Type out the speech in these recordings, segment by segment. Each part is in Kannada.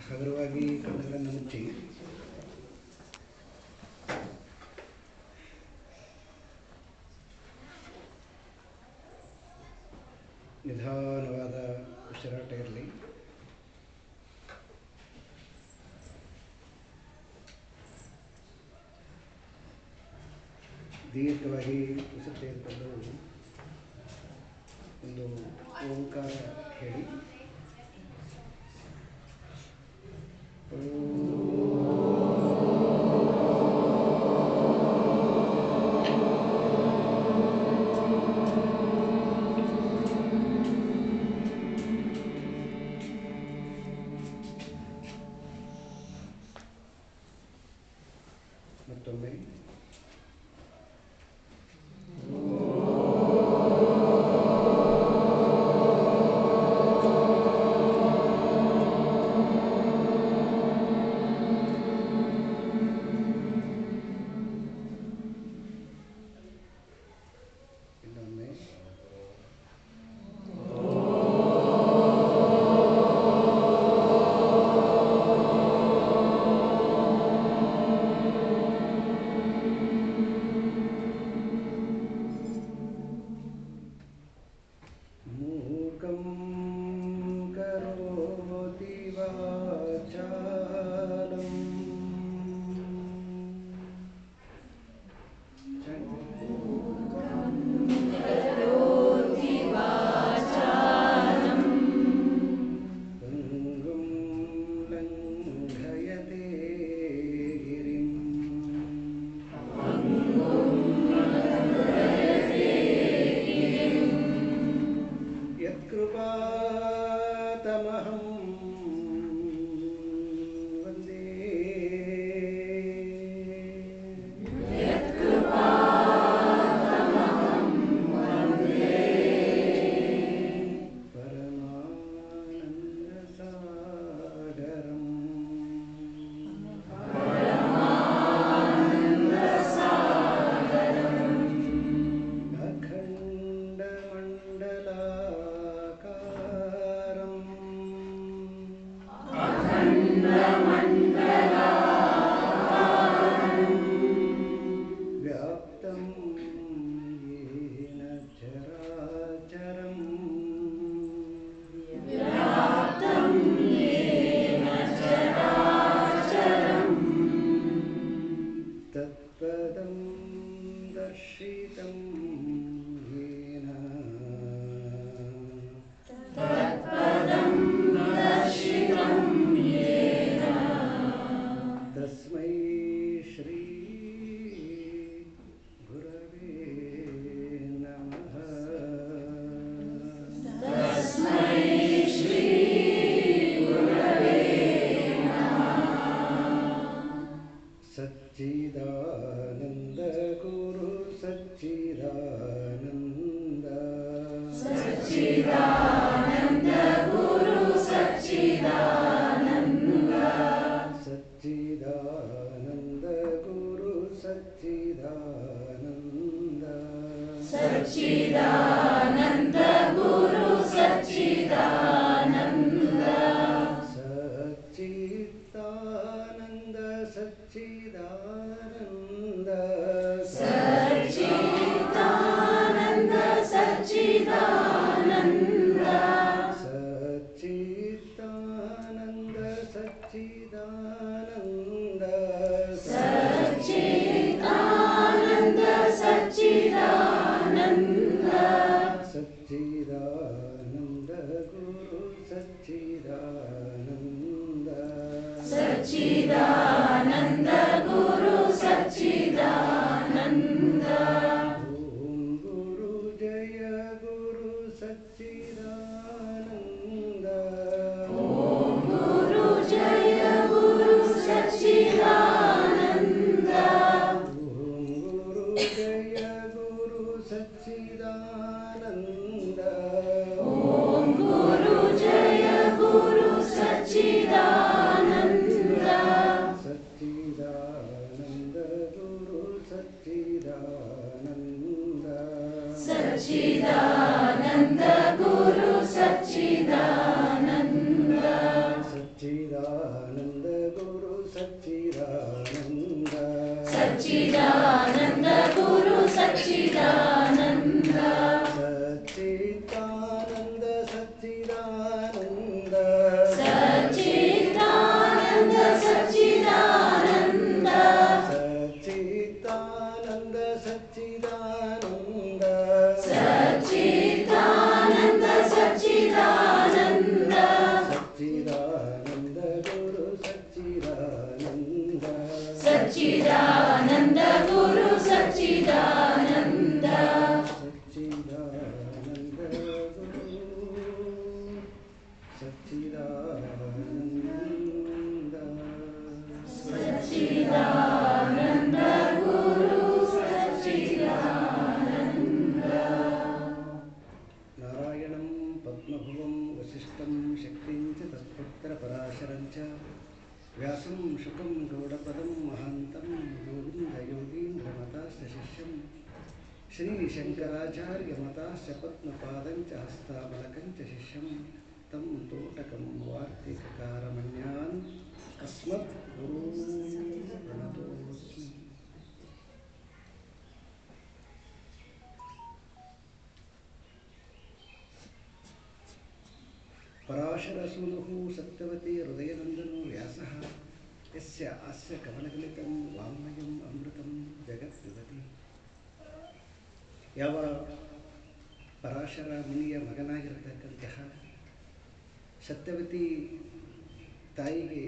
ಹಗುರವಾಗಿ ಕಣ್ಣುಗಳನ್ನು ಮುಚ್ಚಿ ನಿಧಾನವಾದ ಉಸಿರಾಟ ಇರಲಿ. ದೀರ್ಘವಾಗಿ ಉಸಿರು ತೆಗೆದುಕೊಂಡು ಒಂದು ಓಂಕಾರ ಹೇಳಿ. ಮತ್ತೊಮ್ಮೆ ಇನ್ನೊಮ್ಮೆ ಮೂಕಂ ಕರೋತಿ ವಾಚಾಲಂ ಪಂಗುಂ ಲಂಘಯತೆ ಗಿರಿಂ ಯತ್ಕೃಪಾತಮಹಂ ವಂದೇ. ಪರಮಾನಂದಸಾಗರಂ ಅಖಂಡಮಂಡಲಾಕಾರಂ ವ್ಯಾಪ್ತಂ ಯೇನ ಚರಾಚರಂ ತತ್ಪದಂ ದರ್ಶಿತಂ ಯೇನ ತಸ್ಮೈ ಶ್ರೀ ಗುರವೇ ನಮಃ. ಸಚ್ಚಿದಾನಂದ ಗುರು ಸಚ್ಚಿದಾನಂದ ಸಚ್ಚಿದಾನಂದ ಗುರು ಸಚ್ಚಿದಾನಂದ ಸಚ್ಚಿದಾನಂದ ಗುರು ಸಚ್ಚಿದಾನಂದ ಸಚ್ಚಿದಾನಂದ ಸಚ್ಚಿದಾನಂದ ಸಚ್ಚಿದಾನಂದ ಸಚ್ಚಿದಾನಂದ ಸಚ್ಚಿದಾನಂದ ಸಚ್ಚಿದಾನಂದ ಸಚ್ಚಿದಾನಂದ ಸಚ್ಚಿದಾನಂದ ಸಚ್ಚಿದಾನಂದ ಗುರು ಸಚ್ಚಿದಾನಂದ ಸಚ್ಚಿದಾನಂದ ಗುರು ಸಚ್ಚಿದಾನಂದ ಓಂ ಗುರು ಜಯ ಗುರು ಸಚ್ಚಿದಾನಂದ ಓಂ ಗುರು ಜಯ ಗುರು ಸಚ್ಚಿದಾನಂದ ಓಂ ಗುರು ಜಯ ಗುರು ಸಚ್ಚಿದಾನಂದ ಓಂ ಗುರು ಜಯ ಗುರು ಸಚ್ಚಿದಾನಂದ ಸಚ್ಚಿದಾನಂದ ಗುರು ಸಚ್ಚಿದಾನಂದ ಸಚ್ಚಿದಾನಂದ ಗುರು ಸಚ್ಚಿದಾನಂದ ಸಚ್ಚಿದಾನಂದ ಗುರು ಸಚ್ಚಿದಾನಂದ ಸಚ್ಚಿದಾನಂದ ಗುರು ಸಚ್ಚಿದಾನಂದ ಸಚ್ಚಿದಾನಂದ ಸಚ್ಚಿದಾನಂದ ಸಚ್ಚಿದಾನಂದ ಸಚ್ಚಿದಾನಂದ ಸಚ್ಚಿದಾನಂದ ಸಚ್ಚಿದಾನಂದ ಸಚ್ಚಿದಾನಂದ ಸಚ್ಚಿದಾನಂದ ಸಚ್ಚಿದಾನಂದ ಗುರು ಸಚ್ಚಿದಾನಂದ ಸಚ್ಚಿದಾನಂದ ಗುರು ಸಚ್ಚಿದಾನಂದ ಸಚ್ಚಿದಾನಂದ ಗುರು ಸಚ್ಚಿದಾನಂದ ಸಚ್ಚಿದಾನಂದ ಗುರು ಸಚ್ಚಿದಾನಂದ ನಾರಾಯಣಂ ಪದ್ಮಭುವಂ ವಸಿಷ್ಠಂ ಶಕ್ತಿಂ ಚ ತತ್ಪುತ್ರ ಪರಾಶರಂ ಚ ವ್ಯಾಸಂ ಶುಕಂ ಗೌಡಪದಂ ಮಹಾಂತಂ ಗೋವಿಂದ ಯೋಗೀಂದ್ರಮತಾಸ್ಯ ಶಿಷ್ಯಂ ಶ್ರೀಶಂಕರಾಚಾರ್ಯಮತಾಸ್ಯ ಪದ್ಮಪಾದಂ ಚ ಹಸ್ತಾಮಲಕಂ ಚ ಶಿಷ್ಯಂ ತಂ ತೋಟಕಂ ವಾರ್ತಿಕಕಾರಮನ್ಯಾನ್ ಅಸ್ಮತ್ ಗುರೂನ್ ಪ್ರಣತೋಸ್ಮಿ. ಪರಾಶರಸೂನುಃ ಸತ್ಯವತಿ ಹೃದಯನಂದನೋ ವ್ಯಾಸಃ ಯಸ್ಯ ಆಸ್ಯ ಕಮಲಗಲಿತಂ ವಾಂಗ್ಮಯಂ ಅಮೃತಂ ಜಗದ್ವಿದತಿ. ಯಾವ ಪರಾಶರ ಮುನಿಯ ಮಗನಾಗಿರತಕ್ಕಂತಹ ಸತ್ಯವತಿ ತಾಯಿಗೆ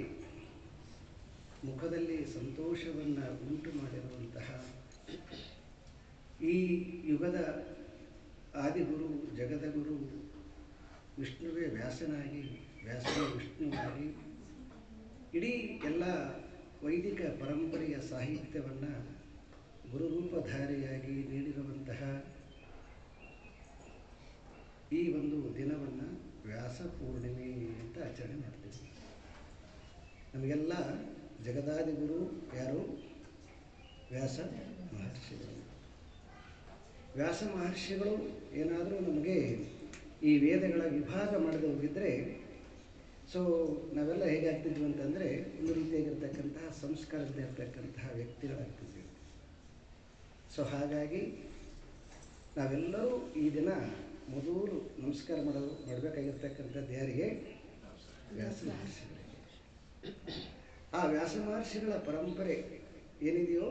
ಮುಖದಲ್ಲಿ ಸಂತೋಷವನ್ನು ಉಂಟು ಮಾಡಿರುವಂತಹ ಈ ಯುಗದ ಆದಿಗುರು ಜಗದಗುರು ವಿಷ್ಣುವೇ ವ್ಯಾಸನಾಗಿ ವ್ಯಾಸವೇ ವಿಷ್ಣುವಾಗಿ ಇಡೀ ಎಲ್ಲ ವೈದಿಕ ಪರಂಪರೆಯ ಸಾಹಿತ್ಯವನ್ನು ಗುರುರೂಪಧಾರಿಯಾಗಿ ನೀಡಿರುವಂತಹ ಈ ಒಂದು ದಿನವನ್ನು ವ್ಯಾಸ ಪೂರ್ಣಿಮೆ ಅಂತ ಆಚರಣೆ ಮಾಡ್ತೀವಿ. ನಮಗೆಲ್ಲ ಜಗದಾದಿಗುರು ಯಾರು? ವ್ಯಾಸ ಮಹರ್ಷಿಗಳು. ವ್ಯಾಸ ಮಹರ್ಷಿಗಳು ಏನಾದರೂ ನಮಗೆ ಈ ವೇದಗಳ ವಿಭಾಗ ಮಾಡದೆ ಹೋಗಿದ್ದರೆ ಸೊ ನಾವೆಲ್ಲ ಹೇಗಾಗ್ತಿದ್ವಿ ಅಂತಂದರೆ ಒಂದು ರೀತಿಯಾಗಿರ್ತಕ್ಕಂತಹ ಸಂಸ್ಕಾರದಿಂದ ಇರ್ತಕ್ಕಂತಹ ವ್ಯಕ್ತಿಗಳಾಗ್ತಿದ್ವಿ. ಸೊ ಹಾಗಾಗಿ ನಾವೆಲ್ಲರೂ ಈ ದಿನ ಮೊದಲು ನಮಸ್ಕಾರ ಮಾಡಬೇಕಾಗಿರ್ತಕ್ಕಂಥದ್ದು ಯಾರಿಗೆ? ವ್ಯಾಸ ಮಹರ್ಷಿಗಳಿಗೆ. ಆ ವ್ಯಾಸ ಮಹರ್ಷಿಗಳ ಪರಂಪರೆ ಏನಿದೆಯೋ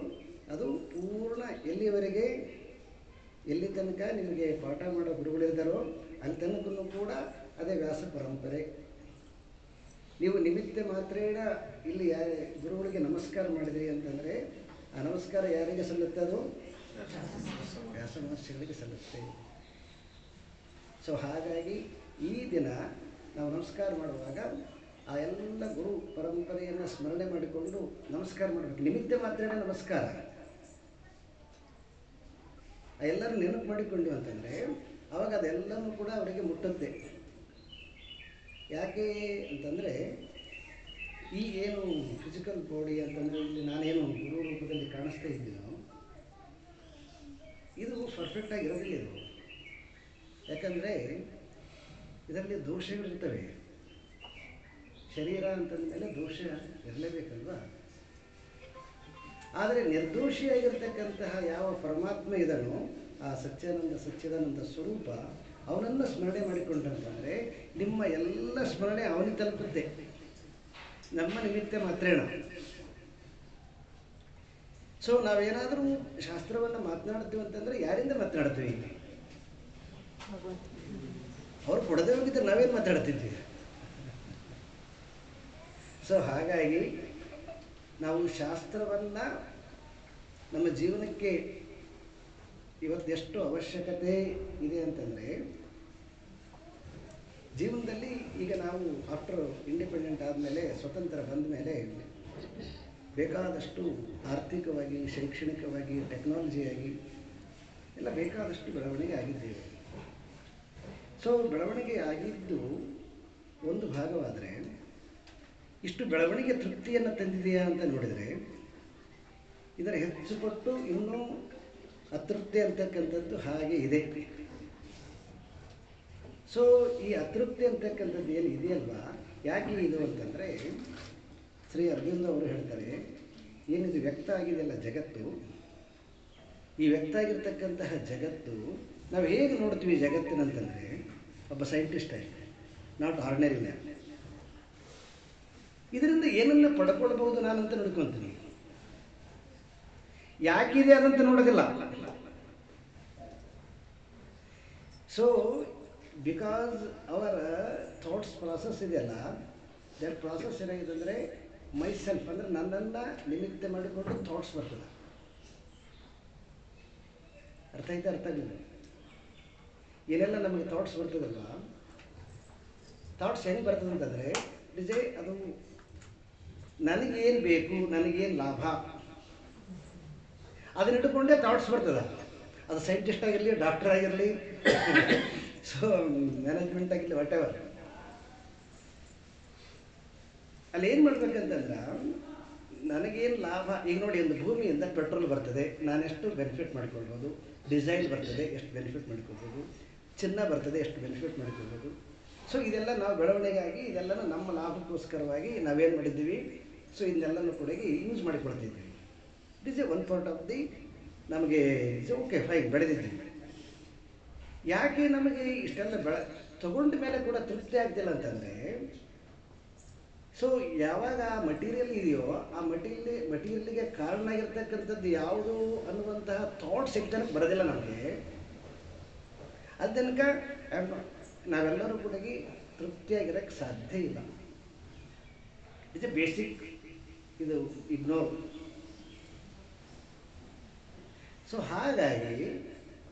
ಅದು ಪೂರ್ಣ ಎಲ್ಲಿಯವರೆಗೆ, ಎಲ್ಲಿ ತನಕ ನಿಮಗೆ ಪಾಠ ಮಾಡೋ ಗುರುಗಳಿರ್ತಾರೋ ಅಲ್ಲಿ ತನಕನೂ ಕೂಡ ಅದೇ ವ್ಯಾಸ ಪರಂಪರೆ. ನೀವು ನಿಮಿತ್ತ ಮಾತ್ರೇಣ ಇಲ್ಲಿ ಗುರುಗಳಿಗೆ ನಮಸ್ಕಾರ ಮಾಡಿದ್ರಿ ಅಂತಂದರೆ ಆ ನಮಸ್ಕಾರ ಯಾರಿಗೆ ಸಲ್ಲುತ್ತೆ? ಅದು ವ್ಯಾಸ ಮಹರ್ಷಿಗಳಿಗೆ ಸಲ್ಲುತ್ತೆ. ಸೊ ಹಾಗಾಗಿ ಈ ದಿನ ನಾವು ನಮಸ್ಕಾರ ಮಾಡುವಾಗ ಆ ಎಲ್ಲ ಗುರು ಪರಂಪರೆಯನ್ನು ಸ್ಮರಣೆ ಮಾಡಿಕೊಂಡು ನಮಸ್ಕಾರ ಮಾಡಬೇಕು. ನಿಮಿತ್ತ ಮಾತ್ರೇಣ ನಮಸ್ಕಾರ. ಎಲ್ಲರೂ ನೆನಪು ಮಾಡಿಕೊಂಡು ಅಂತಂದರೆ ಆವಾಗ ಅದೆಲ್ಲವೂ ಕೂಡ ಅವರಿಗೆ ಮುಟ್ಟುತ್ತೆ. ಯಾಕೆ ಅಂತಂದರೆ ಈಗೇನು ಫಿಸಿಕಲ್ ಬಾಡಿ ಅಂತಂದರೆ ಇಲ್ಲಿ ನಾನೇನು ಗುರು ರೂಪದಲ್ಲಿ ಕಾಣಿಸ್ತಾ ಇದ್ದೀನೋ ಇದು ಪರ್ಫೆಕ್ಟಾಗಿ ಇರೋದಿಲ್ಲ. ಇದು ಯಾಕಂದರೆ ಇದರಲ್ಲಿ ದೋಷಗಳಿರ್ತವೆ. ಶರೀರ ಅಂತಂದಮೇಲೆ ದೋಷ ಇರಲೇಬೇಕಲ್ವ. ಆದರೆ ನಿರ್ದೋಷಿಯಾಗಿರ್ತಕ್ಕಂತಹ ಯಾವ ಪರಮಾತ್ಮ ಇದನೋ ಆ ಸಚ್ಚಿದಾನಂದ ಸ್ವರೂಪ ಅವನನ್ನು ಸ್ಮರಣೆ ಮಾಡಿಕೊಂಡಂತಂದರೆ ನಿಮ್ಮ ಎಲ್ಲ ಸ್ಮರಣೆ ಅವನಿಗೆ ತಲುಪುತ್ತೆ. ನಮ್ಮ ನಿಮಿತ್ತ ಮಾತ್ರೇಣ. ಸೊ ನಾವೇನಾದರೂ ಶಾಸ್ತ್ರವನ್ನು ಮಾತನಾಡ್ತೀವಿ ಅಂತಂದರೆ ಯಾರಿಂದ ಮಾತನಾಡ್ತೀವಿ? ಅವ್ರು ಕೊಡದೆ ಹೋಗಿದ್ದರೆ ನಾವೇನು ಮಾತಾಡ್ತಿದ್ವಿ? ಸೊ ಹಾಗಾಗಿ ನಾವು ಶಾಸ್ತ್ರವನ್ನು ನಮ್ಮ ಜೀವನಕ್ಕೆ ಇವತ್ತೆಷ್ಟು ಅವಶ್ಯಕತೆ ಇದೆ ಅಂತಂದರೆ, ಜೀವನದಲ್ಲಿ ಈಗ ನಾವು ಆಫ್ಟರ್ ಇಂಡಿಪೆಂಡೆಂಟ್ ಆದಮೇಲೆ, ಸ್ವತಂತ್ರ ಬಂದ ಮೇಲೆ ಬೇಕಾದಷ್ಟು ಆರ್ಥಿಕವಾಗಿ, ಶೈಕ್ಷಣಿಕವಾಗಿ, ಟೆಕ್ನಾಲಜಿಯಾಗಿ ಎಲ್ಲ ಬೇಕಾದಷ್ಟು ಬೆಳವಣಿಗೆ ಆಗಿದ್ದೇವೆ. ಸೊ ಬೆಳವಣಿಗೆ ಆಗಿದ್ದು ಒಂದು ಭಾಗವಾದರೆ ಇಷ್ಟು ಬೆಳವಣಿಗೆ ತೃಪ್ತಿಯನ್ನು ತಂದಿದೆಯಾ ಅಂತ ನೋಡಿದರೆ ಇದರ ಹೆಚ್ಚು ಪಟ್ಟು ಇನ್ನೂ ಅತೃಪ್ತಿ ಅಂತಕ್ಕಂಥದ್ದು ಹಾಗೆ ಇದೆ. ಸೊ ಈ ಅತೃಪ್ತಿ ಅಂತಕ್ಕಂಥದ್ದು ಏನು ಇದೆಯಲ್ವಾ, ಯಾಕೆ ಇದು ಅಂತಂದರೆ ಶ್ರೀ ಅರವಿಂದ ಅವರು ಹೇಳ್ತಾರೆ, ಏನಿದು ವ್ಯಕ್ತ ಆಗಿದೆಯಲ್ಲ ಜಗತ್ತು, ಈ ವ್ಯಕ್ತ ಆಗಿರ್ತಕ್ಕಂತಹ ಜಗತ್ತು ನಾವು ಹೇಗೆ ನೋಡ್ತೀವಿ ಜಗತ್ತಿನಂತಂದರೆ, ಒಬ್ಬ ಸೈಂಟಿಸ್ಟ್ ಆಗಿ ನಾಟ್ ಆರ್ಡಿನರಿ ಮ್ಯಾನ್, ಇದರಿಂದ ಏನನ್ನ ಪಡ್ಕೊಳ್ಬಹುದು ನಾನಂತ ನೋಡ್ಕೊತೀನಿ, ಯಾಕಿದೆ ಅದಂತ ನೋಡೋದಿಲ್ಲ. ಸೊ ಬಿಕಾಸ್ ಅವರ ಥಾಟ್ಸ್ ಪ್ರಾಸೆಸ್ ಇದೆಯಲ್ಲ, ದಟ್ ಪ್ರಾಸೆಸ್ ಏನಾಗಿದೆ ಅಂದರೆ ಮೈ ಸೆಲ್ಫ್ ಅಂದರೆ ನನ್ನನ್ನು ನಿಮಿತ್ತ ಮಾಡಿಕೊಂಡು ಥಾಟ್ಸ್ ಬರ್ತದೆ. ಅರ್ಥ ಐತೆ? ಅರ್ಥ ಆಗಿಲ್ಲ? ಏನೆಲ್ಲ ನಮಗೆ ಥಾಟ್ಸ್ ಬರ್ತದಲ್ವ, ಥಾಟ್ಸ್ ಹೆಂಗೆ ಬರ್ತದೆ ಅಂತಂದರೆ ನಿಜೇ ಅದು ನನಗೇನು ಬೇಕು, ನನಗೇನು ಲಾಭ, ಅದನ್ನ ಇಟ್ಕೊಂಡೇ ಥಾಟ್ಸ್ ಬರ್ತದೆ. ಅದು ಸೈಂಟಿಸ್ಟ್ ಆಗಿರಲಿ, ಡಾಕ್ಟರ್ ಆಗಿರಲಿ, ಸೊ ಮ್ಯಾನೇಜ್ಮೆಂಟ್ ಆಗಿರಲಿ, ವಾಟ್ ಎವರ್. ಅಲ್ಲಿ ಏನು ಮಾಡ್ಬೇಕಂತಂದ್ರೆ ನನಗೇನು ಲಾಭ, ಈಗ ನೋಡಿ ಒಂದು ಭೂಮಿಯಿಂದ ಪೆಟ್ರೋಲ್ ಬರ್ತದೆ, ನಾನೆಷ್ಟು ಬೆನಿಫಿಟ್ ಮಾಡ್ಕೊಳ್ಬೋದು, ಡಿಸೈಲ್ ಬರ್ತದೆ ಎಷ್ಟು ಬೆನಿಫಿಟ್ ಮಾಡ್ಕೊಳ್ಬೋದು, ಚಿನ್ನ ಬರ್ತದೆ ಎಷ್ಟು ಬೆನಿಫಿಟ್ ಮಾಡ್ಕೊಳ್ಬೋದು. ಸೊ ಇದೆಲ್ಲ ನಾವು ಬೆಳವಣಿಗೆಯಾಗಿ ಇದೆಲ್ಲನೂ ನಮ್ಮ ಲಾಭಕ್ಕೋಸ್ಕರವಾಗಿ ನಾವೇನು ಮಾಡಿದ್ದೀವಿ, ಸೊ ಇದನ್ನೆಲ್ಲನೂ ಕೂಡ ಯೂಸ್ ಮಾಡಿಕೊಳ್ತಿದ್ದೀವಿ. It is a one part of the ನಮಗೆ ಇಸ್ ಓಕೆ ಫೈನ್ ಬೆಳೆದಿದ್ದೀವಿ. ಯಾಕೆ ನಮಗೆ ಇಷ್ಟೆಲ್ಲ ತಗೊಂಡ ಮೇಲೆ ಕೂಡ ತೃಪ್ತಿ ಆಗ್ತಿಲ್ಲ ಅಂತಂದರೆ, ಸೊ ಯಾವಾಗ ಆ ಮಟೀರಿಯಲ್ ಇದೆಯೋ ಆ ಮಟೀರಿಯಲ್ಗೆ ಕಾರಣ ಆಗಿರ್ತಕ್ಕಂಥದ್ದು ಯಾವುದು ಅನ್ನುವಂತಹ ಥಾಟ್ಸ್ ಎಕ್ಸಾಮ್ಗೆ ಬರೋದಿಲ್ಲ ನಮಗೆ. ಅದು ತನಕ ನಾವೆಲ್ಲರೂ ಕೂಡ ತೃಪ್ತಿಯಾಗಿರೋಕ್ಕೆ ಸಾಧ್ಯ ಇಲ್ಲ. ಇಟ್ಸ್ ಎ ಬೇಸಿಕ್, ಇದು ಇಗ್ನೋರ್. ಸೊ ಹಾಗಾಗಿ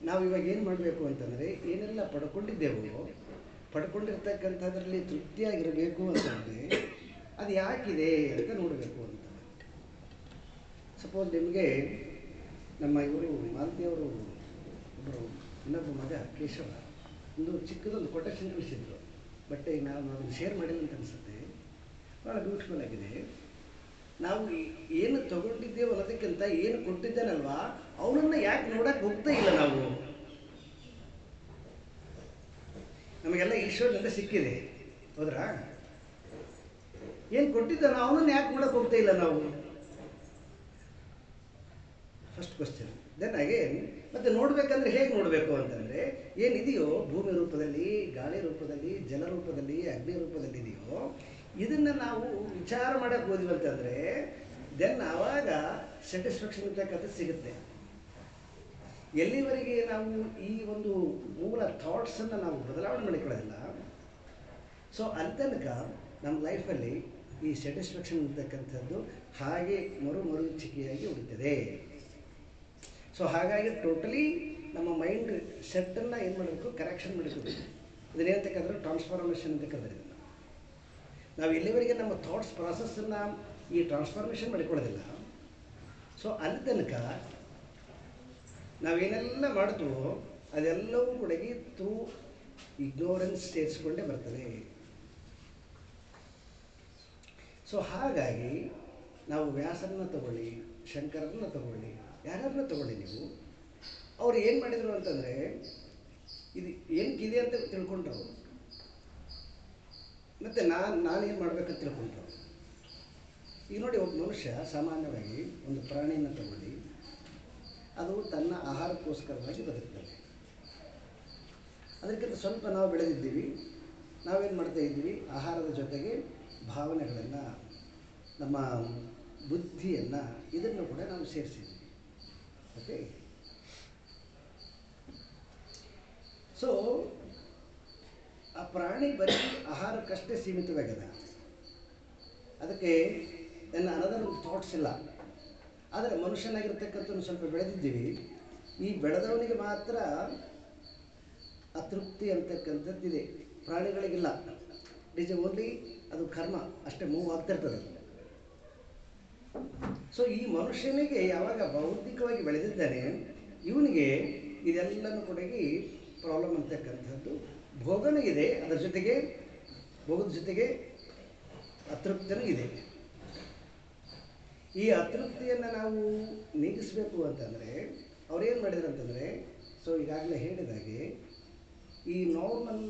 ನಾವು ಇವಾಗ ಏನು ಮಾಡಬೇಕು ಅಂತಂದರೆ, ಏನೆಲ್ಲ ಪಡ್ಕೊಂಡಿರ್ತಕ್ಕಂಥದ್ರಲ್ಲಿ ತೃಪ್ತಿಯಾಗಿರಬೇಕು ಅಂತಂದರೆ ಅದು ಯಾಕಿದೆ ಅಂತ ನೋಡಬೇಕು ಅಂತ. ಸಪೋಸ್ ನಿಮಗೆ ನಮ್ಮ ಇವರು ಮಾರುತಿಯವರು ಒಬ್ಬರು ಇನ್ನೊಬ್ಬ ಮಗ ಕೇಶವ ಒಂದು ಚಿಕ್ಕದೊಂದು ಕೊಟೇಶನ್ ಕಳಿಸಿದ್ರು, ಬಟ್ ನಾವು ಅದನ್ನು ಶೇರ್ ಮಾಡಿಲ್ಲ ಅಂತ ಅನಿಸುತ್ತೆ. ಭಾಳ ಬ್ಯೂಟಿಫುಲ್ ಆಗಿದೆ. ನಾವು ಏನು ತಗೊಂಡಿದ್ದೇವೋ ಅನ್ನೋದಕ್ಕಿಂತ ಏನು ಕೊಟ್ಟಿದ್ದಾನಲ್ವಾ ಅವನನ್ನು ಯಾಕೆ ನೋಡಕ್ಕೆ ಹೋಗ್ತಾ ಇಲ್ಲ ನಾವು. ನಮಗೆಲ್ಲ ಈಶ್ವರನಿಂದ ಸಿಕ್ಕಿದೆ, ಹೌದ್ರಾ? ಏನು ಕೊಟ್ಟಿದ್ದಾನೋ ಅವನನ್ನು ಯಾಕೆ ನೋಡಕ್ಕೆ ಹೋಗ್ತಾ ಇಲ್ಲ ನಾವು, ಫಸ್ಟ್ ಕ್ವಶನ್. ದೆನ್ ಅಗೇನ್ ಮತ್ತೆ ನೋಡಬೇಕಂದ್ರೆ ಹೇಗೆ ನೋಡಬೇಕು ಅಂತಂದರೆ, ಏನಿದೆಯೋ ಭೂಮಿ ರೂಪದಲ್ಲಿ, ಗಾಳಿ ರೂಪದಲ್ಲಿ, ಜಲ ರೂಪದಲ್ಲಿ, ಅಗ್ನಿ ರೂಪದಲ್ಲಿ ಇದೆಯೋ ಇದನ್ನು ನಾವು ವಿಚಾರ ಮಾಡೋಕ್ಕೆ ಹೋದ್ವಿ ಅಂತಂದರೆ ದೆನ್ ಆವಾಗ ಸ್ಯಾಟಿಸ್ಫ್ಯಾಕ್ಷನ್ ಇರ್ತಕ್ಕಂಥದ್ದು ಸಿಗುತ್ತೆ. ಎಲ್ಲಿವರೆಗೆ ನಾವು ಈ ಒಂದು ಮೂಲ ಥಾಟ್ಸನ್ನು ನಾವು ಬದಲಾವಣೆ ಮಾಡಿಕೊಳ್ಳೋದಿಲ್ಲ, ಸೊ ಅಲ್ಲಿ ತನಕ ನಮ್ಮ ಲೈಫಲ್ಲಿ ಈ ಸ್ಯಾಟಿಸ್ಫ್ಯಾಕ್ಷನ್ ಇರ್ತಕ್ಕಂಥದ್ದು ಹಾಗೆ ಮರುಚಿಕೆಯಾಗಿ ಉಳಿತದೆ. ಸೊ ಹಾಗಾಗಿ ಟೋಟಲಿ ನಮ್ಮ ಮೈಂಡ್ ಸೆಟ್ಟನ್ನು ಏನು ಮಾಡಬೇಕು, ಕರೆಕ್ಷನ್ ಮಾಡಿಕೊಬೇಕು. ಇದನ್ನೇನಂತಕ್ಕಂದ್ರೆ ಟ್ರಾನ್ಸ್ಫಾರ್ಮೇಷನ್ ಅಂತ ಕರೆದ್ರೆ, ನಾವು ಎಲ್ಲಿವರೆಗೆ ನಮ್ಮ ಥಾಟ್ಸ್ ಪ್ರಾಸೆಸ್ಸನ್ನು ಈ ಟ್ರಾನ್ಸ್ಫಾರ್ಮೇಷನ್ ಮಾಡಿಕೊಳ್ಳೋದಿಲ್ಲ, ಸೊ ಅಲ್ಲಿ ತನಕ ನಾವೇನೆಲ್ಲ ಮಾಡ್ತೀವೋ ಅದೆಲ್ಲವೂ ಕೂಡ ಥ್ರೂ ಇಗ್ನೋರೆನ್ಸ್ ಸೇರಿಸ್ಕೊಂಡೇ ಬರ್ತದೆ. ಸೊ ಹಾಗಾಗಿ ನಾವು ವ್ಯಾಸರನ್ನ ತಗೊಳ್ಳಿ, ಶಂಕರನ್ನ ತಗೊಳ್ಳಿ, ಯಾರನ್ನ ತಗೊಳ್ಳಿ, ನೀವು ಅವ್ರು ಏನು ಮಾಡಿದರು ಅಂತಂದರೆ ಇದು ಏನಕ್ಕಿದೆ ಅಂತ ತಿಳ್ಕೊಂಡ್ರು, ಮತ್ತು ನಾನೇನು ಮಾಡಬೇಕಂತ ತಿಳ್ಕೊಂಡ್ರು. ಈಗ ನೋಡಿ, ಒಬ್ಬ ಮನುಷ್ಯ ಸಾಮಾನ್ಯವಾಗಿ ಒಂದು ಪ್ರಾಣಿಯನ್ನು ತಗೊಳ್ಳಿ, ಅದು ತನ್ನ ಆಹಾರಕ್ಕೋಸ್ಕರವಾಗಿ ಬದುಕ್ತದೆ. ಅದಕ್ಕಿಂತ ಸ್ವಲ್ಪ ನಾವು ಬೆಳೆದಿದ್ದೀವಿ, ನಾವೇನು ಮಾಡ್ತಾ ಇದ್ದೀವಿ, ಆಹಾರದ ಜೊತೆಗೆ ಭಾವನೆಗಳನ್ನು, ನಮ್ಮ ಬುದ್ಧಿಯನ್ನು, ಇದನ್ನು ಕೂಡ ನಾವು ಸೇರಿಸಿದ್ದೀವಿ. ಓಕೆ, ಸೊ ಆ ಪ್ರಾಣಿ ಬರೀ ಆಹಾರಕ್ಕಷ್ಟೇ ಸೀಮಿತವಾಗಿದೆ, ಅದಕ್ಕೆ ನನ್ನ ಅನದರ್ ಥಾಟ್ಸ್ ಇಲ್ಲ. ಆದರೆ ಮನುಷ್ಯನಾಗಿರ್ತಕ್ಕಂಥ ಸ್ವಲ್ಪ ಬೆಳೆದಿದ್ದೀವಿ, ಈ ಬೆಳೆದವನಿಗೆ ಮಾತ್ರ ಅತೃಪ್ತಿ ಅಂತಕ್ಕಂಥದ್ದಿದೆ, ಪ್ರಾಣಿಗಳಿಗಿಲ್ಲ. ಇಟ್ ಈಸ್ ಓನ್ಲಿ ಅದು ಕರ್ಮ ಅಷ್ಟೇ ಮೂವ್ ಆಗ್ತಿರ್ತದೆ. ಸೊ ಈ ಮನುಷ್ಯನಿಗೆ ಯಾವಾಗ ಬೌದ್ಧಿಕವಾಗಿ ಬೆಳೆದಿದ್ದಾನೆ, ಇವನಿಗೆ ಇದೆಲ್ಲನೂ ಕೂಡ ಪ್ರಾಬ್ಲಮ್ ಅಂತಕ್ಕಂಥದ್ದು ಭೋಗನೂ ಇದೆ, ಅದರ ಜೊತೆಗೆ ಭೋಗದ ಜೊತೆಗೆ ಅತೃಪ್ತಿನೂ ಇದೆ. ಈ ಅತೃಪ್ತಿಯನ್ನು ನಾವು ನೀಗಿಸಬೇಕು ಅಂತಂದರೆ ಅವ್ರೇನು ಮಾಡಿದ್ರು ಅಂತಂದರೆ, ಸೊ ಈಗಾಗಲೇ ಹೇಳಿದಾಗೆ ಈ ನಾರ್ಮಲ್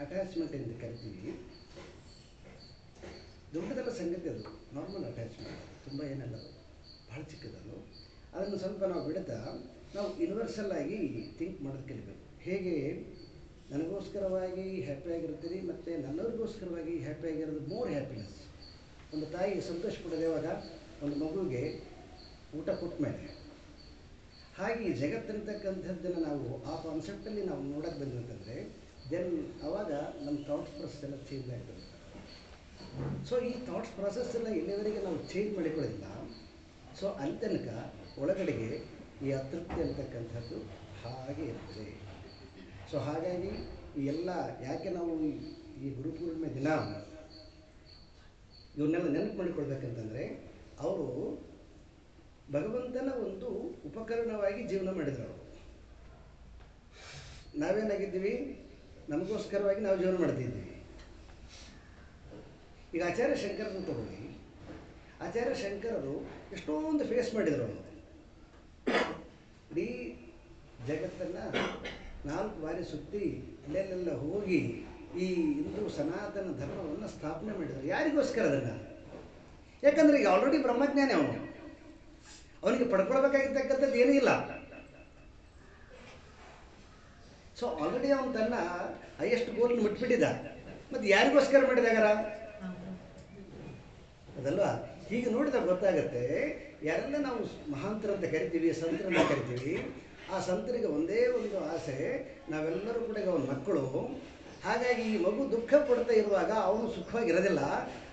ಅಟ್ಯಾಚ್ಮೆಂಟ್ ಎಂದು ಕರಿತೀವಿ, ದೊಡ್ಡದೆಲ್ಲ ಸಂಗತಿ ಅದು. ನಾರ್ಮಲ್ ಅಟ್ಯಾಚ್ಮೆಂಟ್ ತುಂಬ ಏನಲ್ಲ, ಅದು ಭಾಳ ಚಿಕ್ಕದದು. ಅದನ್ನು ಸ್ವಲ್ಪ ನಾವು ಬಿಡ್ತಾ ನಾವು ಯೂನಿವರ್ಸಲ್ ಆಗಿ ಥಿಂಕ್ ಮಾಡೋದು ಕಲಿಬೇಕು. ಹೇಗೆ ನನಗೋಸ್ಕರವಾಗಿ ಹ್ಯಾಪಿಯಾಗಿರ್ತೀರಿ ಮತ್ತು ನನ್ನವ್ರಿಗೋಸ್ಕರವಾಗಿ ಹ್ಯಾಪಿಯಾಗಿರೋದು ಮೋರ್ ಹ್ಯಾಪಿನೆಸ್. ಒಂದು ತಾಯಿ ಸಂತೋಷ ಪಡೋದು ಯಾವಾಗ ಒಂದು ಮಗುವಿಗೆ ಊಟ ಕೊಟ್ಟ ಮೇಲೆ. ಹಾಗೆ ಈ ಜಗತ್ತಂತಕ್ಕಂಥದ್ದನ್ನು ನಾವು ಆ ಕಾನ್ಸೆಪ್ಟಲ್ಲಿ ನಾವು ನೋಡೋಕ್ಕೆ ಬಂದ್ವಿ ದೆನ್ ಆವಾಗ ನಮ್ಮ ಥಾಟ್ಸ್ ಪ್ರೊಸೆಸ್ ಎಲ್ಲ ಚೇಂಜ್ ಆಗ್ತದೆ. ಸೊ ಈ ಥಾಟ್ಸ್ ಪ್ರೊಸೆಸ್ಸನ್ನು ಎಲ್ಲಿವರೆಗೆ ನಾವು ಚೇಂಜ್ ಮಾಡಿಕೊಳ್ಳೋದಿಲ್ಲ, ಸೊ ಅಲ್ಲಿ ತನಕ ಒಳಗಡೆಗೆ ಈ ಅತೃಪ್ತಿ ಅಂತಕ್ಕಂಥದ್ದು ಹಾಗೆ ಇರ್ತದೆ. ಸೊ ಹಾಗಾಗಿ ಈ ಎಲ್ಲ ಯಾಕೆ ನಾವು ಈ ಗುರುಪೂರ್ಣಿಮೆ ದಿನ ಇವನ್ನೆಲ್ಲ ನೆನಪು ಮಾಡಿಕೊಳ್ಬೇಕಂತಂದರೆ, ಅವರು ಭಗವಂತನ ಒಂದು ಉಪಕರಣವಾಗಿ ಜೀವನ ಮಾಡಿದ್ರು. ಅವರು ನಾವೇನಾಗಿದ್ದೀವಿ, ನಮಗೋಸ್ಕರವಾಗಿ ನಾವು ಜೀವನ ಮಾಡ್ತಿದ್ದೀವಿ. ಈಗ ಆಚಾರ್ಯ ಶಂಕರನ್ನು ತಗೊಳ್ಳಿ. ಆಚಾರ್ಯ ಶಂಕರರು ಎಷ್ಟೊಂದು ಫೇಸ್ ಮಾಡಿದರು. ಅವರು ಇಡೀ ಜಗತ್ತನ್ನು 4 ಬಾರಿ ಸುತ್ತಿ ಅಲ್ಲೆಲ್ಲ ಹೋಗಿ ಈ ಹಿಂದೂ ಸನಾತನ ಧರ್ಮವನ್ನು ಸ್ಥಾಪನೆ ಮಾಡಿದರು. ಯಾರಿಗೋಸ್ಕರ ಅದನ್ನು? ಯಾಕಂದರೆ ಈಗ ಆಲ್ರೆಡಿ ಬ್ರಹ್ಮಜ್ಞಾನಿ ಅವನಿಗೆ ಪಡ್ಕೊಳ್ಬೇಕಾಗಿರ್ತಕ್ಕಂಥದ್ದು ಏನೂ ಇಲ್ಲ. ಸೊ ಆಲ್ರೆಡಿ ಅವನು ತನ್ನ ಹೈಯೆಸ್ಟ್ ಗೋಲ್ನ ಮುಟ್ಬಿಟ್ಟಿದ್ದ. ಮತ್ತು ಯಾರಿಗೋಸ್ಕರ ಮಾಡಿದಾಗಾರ ಅದಲ್ವಾ? ಹೀಗೆ ನೋಡಿದಾಗ ಗೊತ್ತಾಗತ್ತೆ, ಯಾರೆಲ್ಲ ನಾವು ಮಹಾಂತರ ಅಂತ ಕರಿತೀವಿ, ಸಂತರನ್ನ ಕರಿತೀವಿ, ಆ ಸಂತರಿಗೆ ಒಂದೇ ಒಂದು ಆಸೆ, ನಾವೆಲ್ಲರೂ ಕೂಡ ಅವನ ಮಕ್ಕಳು. ಹಾಗಾಗಿ ಈ ಮಗು ದುಃಖ ಪಡ್ತಾ ಇರುವಾಗ ಅವನು ಸುಖವಾಗಿರೋದಿಲ್ಲ.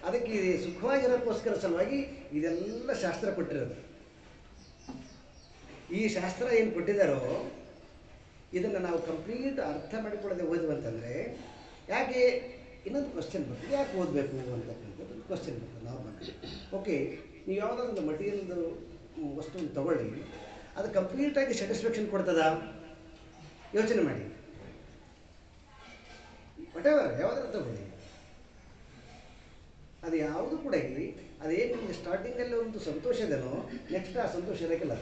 ಅದಕ್ಕೆ ಸುಖವಾಗಿರೋಕ್ಕೋಸ್ಕರ ಸಲುವಾಗಿ ಇದೆಲ್ಲ ಶಾಸ್ತ್ರ ಕೊಟ್ಟಿರೋದು. ಈ ಶಾಸ್ತ್ರ ಏನು ಕೊಟ್ಟಿದ್ದಾರೋ ಇದನ್ನು ನಾವು ಕಂಪ್ಲೀಟ್ ಅರ್ಥ ಮಾಡಿಕೊಳ್ಳದೆ ಓದುವಂತಂದರೆ, ಯಾಕೆ ಇನ್ನೊಂದು ಕ್ವಶನ್ ಬರ್ತದೆ, ಯಾಕೆ ಓದಬೇಕು ಅಂತಕ್ಕಂಥದ್ದು ಕ್ವಶನ್ ಬರ್ತದೆ ನಾರ್ಮಲ್. ಓಕೆ, ನೀವು ಯಾವುದಾದ್ರು ಒಂದು ಮಟೀರಿಯಲ್ದು ವಸ್ತುವನ್ನು ತಗೊಳ್ಳಿ, ಅದು ಕಂಪ್ಲೀಟಾಗಿ ಸ್ಯಾಟಿಸ್ಫ್ಯಾಕ್ಷನ್ ಕೊಡ್ತದಾ? ಯೋಚನೆ ಮಾಡಿ. ವಾಟೆವರ್ ಯಾವುದಾದ್ರು ತಗೊಳ್ಳಿ, ಅದು ಯಾವುದು ಕೂಡ ಅದೇನು ನಿಮಗೆ ಸ್ಟಾರ್ಟಿಂಗಲ್ಲಿ ಒಂದು ಸಂತೋಷ ಇದೆನೋ, ನೆಕ್ಸ್ಟ್ ಆ ಸಂತೋಷ ಇರೋಕ್ಕಿಲ್ಲ.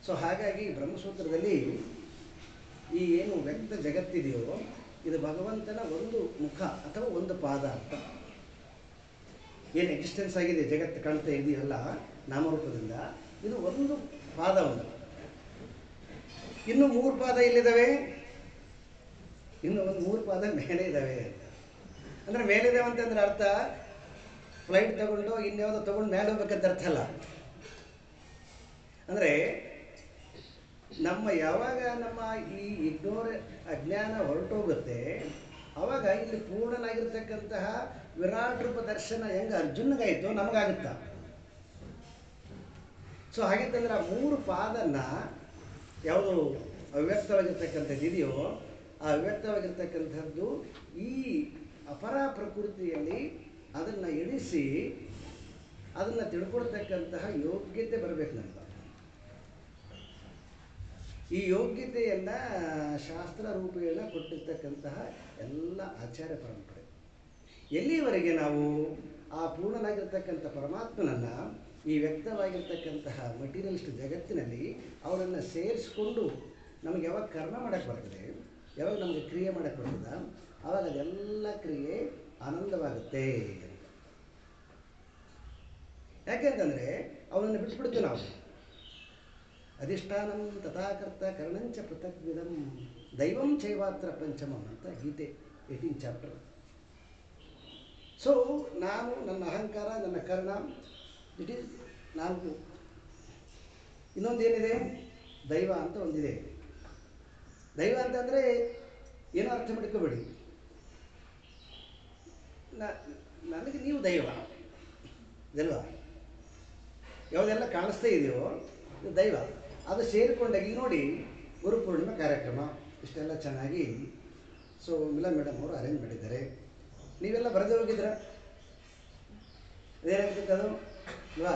ಸೊ ಹಾಗಾಗಿ ಬ್ರಹ್ಮಸೂತ್ರದಲ್ಲಿ ಈ ಏನು ವ್ಯಕ್ತ ಜಗತ್ತಿದೆಯೋ ಇದು ಭಗವಂತನ ಒಂದು ಮುಖ ಅಥವಾ ಒಂದು ಪಾದ ಅಂತ. ಏನು ಎಕ್ಸಿಸ್ಟೆನ್ಸ್ ಆಗಿದೆ, ಜಗತ್ತು ಕಾಣ್ತಾ ಇದೆಯಲ್ಲ ನಾಮರೂಪದಿಂದ, ಇದು ಒಂದು ಪಾದ. ಇನ್ನು 3 ಪಾದ ಎಲ್ಲಿದ್ದಾವೆ? ಇನ್ನು ಒಂದು 3 ಪಾದ ಮೇಲೆ ಇದ್ದಾವೆ. ಅಂದರೆ ಮೇಲಿದ್ದಾವೆ ಅಂತಂದ್ರೆ ಅರ್ಥ ಫ್ಲೈಟ್ ತಗೊಂಡು ಇನ್ಯಾವುದೋ ತೊಗೊಂಡು ಮೇಲೆ ಹೋಗ್ಬೇಕಂತ ಅರ್ಥ ಅಲ್ಲ. ಅಂದರೆ ಯಾವಾಗ ನಮ್ಮ ಈ ಅಜ್ಞಾನ ಹೊರಟೋಗುತ್ತೆ, ಆವಾಗ ಇಲ್ಲಿ ಪೂರ್ಣನಾಗಿರ್ತಕ್ಕಂತಹ ವಿರಾಟ್ ರೂಪ ದರ್ಶನ ಹೆಂಗೆ ಅರ್ಜುನ್ಗಾಯಿತು ನಮಗಾಗುತ್ತಾ? ಸೊ ಹಾಗಿತ್ತಂದ್ರೆ ಆ 3 ಪಾದನ್ನ ಯಾವುದು ಅವ್ಯಕ್ತವಾಗಿರ್ತಕ್ಕಂಥದ್ದು ಇದೆಯೋ, ಆ ಅವ್ಯಕ್ತವಾಗಿರ್ತಕ್ಕಂಥದ್ದು ಈ ಅಪರ ಪ್ರಕೃತಿಯಲ್ಲಿ ಅದನ್ನು ಇಳಿಸಿ ಅದನ್ನು ತಿಳ್ಕೊಳ್ತಕ್ಕಂತಹ ಯೋಗ್ಯತೆ ಬರಬೇಕು ನಮ್ಗೆ. ಈ ಯೋಗ್ಯತೆಯನ್ನು ಶಾಸ್ತ್ರ ರೂಪೇಣ ಕೊಟ್ಟಿರ್ತಕ್ಕಂತಹ ಎಲ್ಲ ಆಚಾರ್ಯ ಪರಂಪರೆ. ಎಲ್ಲಿವರೆಗೆ ನಾವು ಆ ಪೂರ್ಣನಾಗಿರ್ತಕ್ಕಂಥ ಪರಮಾತ್ಮನನ್ನು ಈ ವ್ಯಕ್ತವಾಗಿರ್ತಕ್ಕಂತಹ ಮಟೀರಿಯಲಿಸ್ಟ್ ಜಗತ್ತಿನಲ್ಲಿ ಅವರನ್ನು ಸೇರಿಸ್ಕೊಂಡು ನಮಗೆ ಯಾವಾಗ ಕರ್ಮ ಮಾಡೋಕ್ಕೆ ಬರ್ತದೆ, ಯಾವಾಗ ನಮಗೆ ಕ್ರಿಯೆ ಮಾಡೋಕ್ಕೆ ಬರ್ತದ, ಆವಾಗ ಅದೆಲ್ಲ ಕ್ರಿಯೆ ಆನಂದವಾಗುತ್ತೆ. ಯಾಕೆಂತಂದರೆ ಅವನನ್ನು ಬಿಟ್ಬಿಡ್ತೀವಿ ನಾವು. ಅಧಿಷ್ಠಾನಂ ತಥಾಕರ್ತ ಕರ್ಣಂಚ ಪೃಥಗ್ವಿಧಂ ದೈವಂ ಚೈವಾತ್ರ ಪಂಚಮಂ ಅಂತ ಗೀತೆ 18 ಚಾಪ್ಟರ್. ಸೊ ನಾನು, ನನ್ನ ಅಹಂಕಾರ, ನನ್ನ ಕರ್ಣ, ಇಟ್ ಈಸ್ 4. ಇನ್ನೊಂದೇನಿದೆ? ದೈವ ಅಂತ ಒಂದಿದೆ. ದೈವ ಅಂತಂದರೆ ಏನೋ ಅರ್ಥ ಮಾಡ್ಕೋಬೇಡಿ, ನನಗೆ ನೀವು ದೈವ ಇದಲ್ವಾ? ಯಾವುದೆಲ್ಲ ಕಾಣಿಸ್ತಾ ಇದೆಯೋ ಇದು ದೈವ. ಅದು ಸೇರಿಕೊಂಡಾಗ ಈಗ ನೋಡಿ, ಗುರುಪೂರ್ಣಿಮೆ ಕಾರ್ಯಕ್ರಮ ಇಷ್ಟೆಲ್ಲ ಚೆನ್ನಾಗಿ ಸೊ ಮಿಲಾ ಮೇಡಮ್ ಅವರು ಅರೇಂಜ್ ಮಾಡಿದ್ದಾರೆ. ನೀವೆಲ್ಲ ಬರೆದು ಹೋಗಿದ್ರ? ಅದೇನಾಗ್ತದೆ ಅದು ಅಲ್ವಾ?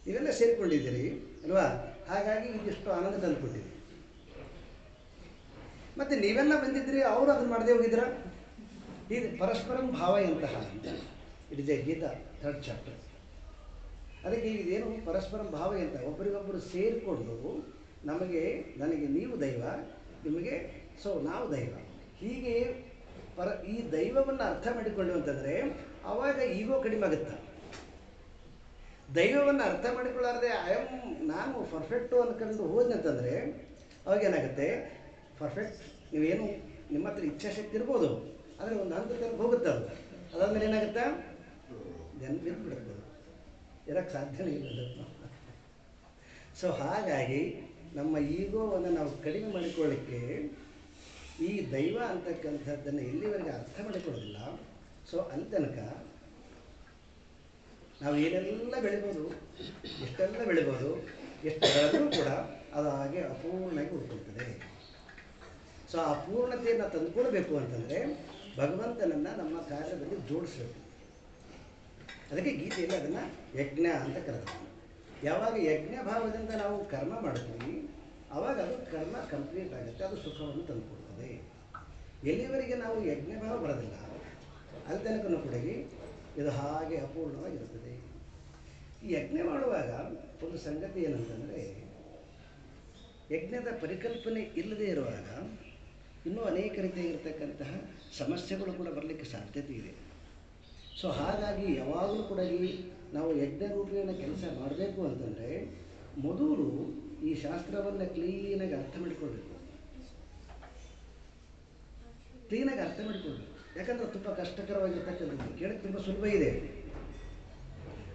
ನೀವೆಲ್ಲ ಸೇರಿಕೊಂಡಿದ್ದೀರಿ ಅಲ್ವಾ? ಹಾಗಾಗಿ ಇದಿಷ್ಟು ಆನಂದ ತಂದುಕೊಟ್ಟಿರಿ. ಮತ್ತು ನೀವೆಲ್ಲ ಬಂದಿದ್ರಿ, ಅವರು ಅದನ್ನು ಮಾಡದೆ ಹೋಗಿದ್ರ? ಇದು ಪರಸ್ಪರಂ ಭಾವಯಂತಹ ಅಂತ it is a Gita 3rd chapter. ಅದಕ್ಕೆ ಇದೇನು ಪರಸ್ಪರಂ ಭಾವಯಂತ, ಒಬ್ಬರಿಗೊಬ್ಬರು ಸೇರಿಕೊಂಡು ನನಗೆ ನೀವು ದೈವ, ನಿಮಗೆ. ಸೊ ನಾವು ದೈವ ಹೀಗೆ ಈ ದೈವವನ್ನು ಅರ್ಥ ಮಾಡಿಕೊಂಡು ಅಂತಂದರೆ ಆವಾಗ ಈಗೋ ಕಡಿಮೆ ಆಗುತ್ತೆ. ದೈವವನ್ನು ಅರ್ಥ ಮಾಡಿಕೊಳ್ಳಾರದೆ ನಾನು ಪರ್ಫೆಕ್ಟು ಅನ್ಕೊಂಡು ಹೋದ್ನಂತಂದರೆ ಅವಾಗೇನಾಗುತ್ತೆ, ಪರ್ಫೆಕ್ಟ್ ನೀವೇನು ನಿಮ್ಮ ಹತ್ರ ಇಚ್ಛಾಶಕ್ತಿ ಇರ್ಬೋದು, ಆದರೆ ಒಂದು ಹಂತ ತನಕ ಹೋಗುತ್ತೆ ಅದು. ಅದಾದ್ಮೇಲೆ ಏನಾಗುತ್ತೆ, ಜನ ಬಿದ್ದುಬಿಡುತ್ತೆ, ಇರೋಕ್ಕೆ ಸಾಧ್ಯನೇ ಇಲ್ಲ. ಸೊ ಹಾಗಾಗಿ ನಮ್ಮ ಈಗೋವನ್ನು ನಾವು ಕಡಿಮೆ ಮಾಡಿಕೊಳ್ಳಿಕ್ಕೆ ಈ ದೈವ ಅಂತಕ್ಕಂಥದ್ದನ್ನು ಎಲ್ಲಿವರೆಗೆ ಅರ್ಥ ಮಾಡಿಕೊಳ್ಳೋದಿಲ್ಲ, ಸೊ ಅಲ್ಲಿ ತನಕ ನಾವು ಏನೆಲ್ಲ ಬೆಳಿಬೋದು, ಎಷ್ಟೆಲ್ಲ ಬೆಳಿಬೋದು, ಎಷ್ಟು ಬೆಳೆದರೂ ಕೂಡ ಅದು ಹಾಗೆ ಅಪೂರ್ಣವಾಗಿ ಉಳ್ಕೊಳ್ತದೆ. ಸೊ ಆ ಪೂರ್ಣತೆಯನ್ನು ತಂದುಕೊಳ್ಬೇಕು ಅಂತಂದರೆ ಭಗವಂತನನ್ನು ನಮ್ಮ ಕಾರ್ಯದಲ್ಲಿ ಜೋಡಿಸಬೇಕು. ಅದಕ್ಕೆ ಗೀತೆಯಲ್ಲಿ ಅದನ್ನು ಯಜ್ಞ ಅಂತ ಕರೆದ್ರು. ಯಾವಾಗ ಯಜ್ಞ ಭಾವದಿಂದ ನಾವು ಕರ್ಮ ಮಾಡ್ತೀವಿ ಆವಾಗ ಅದು ಕರ್ಮ ಕಂಪ್ಲೀಟ್ ಆಗುತ್ತೆ, ಅದು ಸುಖವನ್ನು ತಂದುಕೊಡ್ತದೆ. ಎಲ್ಲಿವರೆಗೆ ನಾವು ಯಜ್ಞ ಭಾವ ಬರೋದಿಲ್ಲ ಅಲ್ಲಿ ತನಕನೂ ಕೂಡ ಇದು ಹಾಗೆ ಅಪೂರ್ಣವಾಗಿರುತ್ತದೆ. ಈ ಯಜ್ಞ ಮಾಡುವಾಗ ಒಂದು ಸಂಗತಿ ಏನಂತಂದರೆ, ಯಜ್ಞದ ಪರಿಕಲ್ಪನೆ ಇಲ್ಲದೇ ಇರುವಾಗ ಇನ್ನೂ ಅನೇಕ ರೀತಿಯಾಗಿರ್ತಕ್ಕಂತಹ ಸಮಸ್ಯೆಗಳು ಕೂಡ ಬರಲಿಕ್ಕೆ ಸಾಧ್ಯತೆ ಇದೆ. ಸೊ ಹಾಗಾಗಿ ಯಾವಾಗಲೂ ಕೂಡ ನಾವು ಯಜ್ಞರೂಪೇಣ ಕೆಲಸ ಮಾಡಬೇಕು ಅಂತಂದರೆ ಮೊದಲು ಈ ಶಾಸ್ತ್ರವನ್ನು ಕ್ಲೀನಾಗಿ ಅರ್ಥ ಮಾಡಿಕೊಳ್ಬೇಕು. ಕ್ಲೀನಾಗಿ ಅರ್ಥ ಮಾಡಿಕೊಳ್ಬೇಕು. ಯಾಕಂದರೆ ತುಂಬ ಕಷ್ಟಕರವಾಗಿರ್ತಕ್ಕಂಥದ್ದು. ಕೇಳಕ್ಕೆ ತುಂಬ ಸುಲಭ ಇದೆ,